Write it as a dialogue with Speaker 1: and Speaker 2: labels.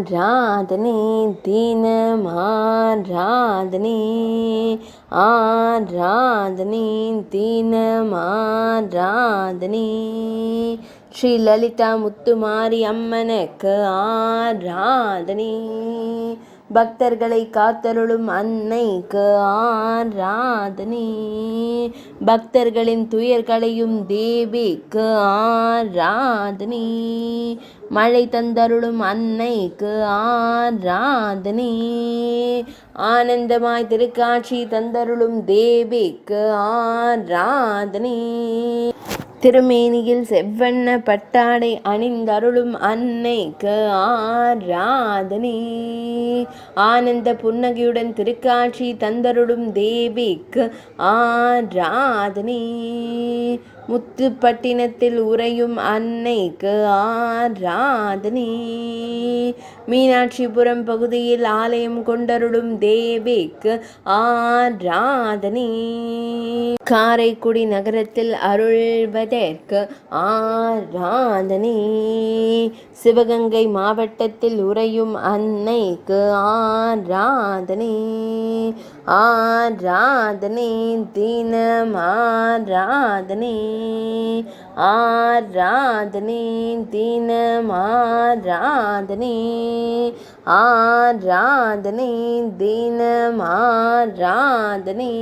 Speaker 1: ஆராதனை தினம் ஆராதனை ஆராதனை தினம் ஆராதனை ஸ்ரீ லலிதா முத்துமாரி அம்மனுக்கு ஆராதனை பக்தர்களை காத்தருளும் அன்னைக்கு ஆராதனை பக்தர்களின் துயர்களையும் தேவிக்கு ஆராதனை மழை தந்தருளும் அன்னைக்கு ஆராதனை ஆனந்தமாய் திருக்காட்சி தந்தருளும் தேவிக்கு ஆராதனை திருமேனியில் செவ்வண்ண பட்டாடை அணிந்தருளும் அன்னைக்கு ஆராதனை ஆனந்த புன்னகையுடன் திருக்காட்சி தந்தருளும் தேவிக்கு ஆராதனை முத்துப்பட்டினத்தில் உறையும் அன்னைக்கு ஆராதனை மீனாட்சிபுரம் பகுதியில் ஆலயம் கொண்டருளும் தேவிக்கு ஆராதனை காரைக்குடி நகரத்தில் அருள்வதற்கு ஆராதனை சிவகங்கை மாவட்டத்தில் உறையும் அன்னைக்கு ஆராதனை ஆராதனை தினம் ஆராதனை ஆராதனை தினம் ஆராதனை ஆராதனை தினம் ஆராதனை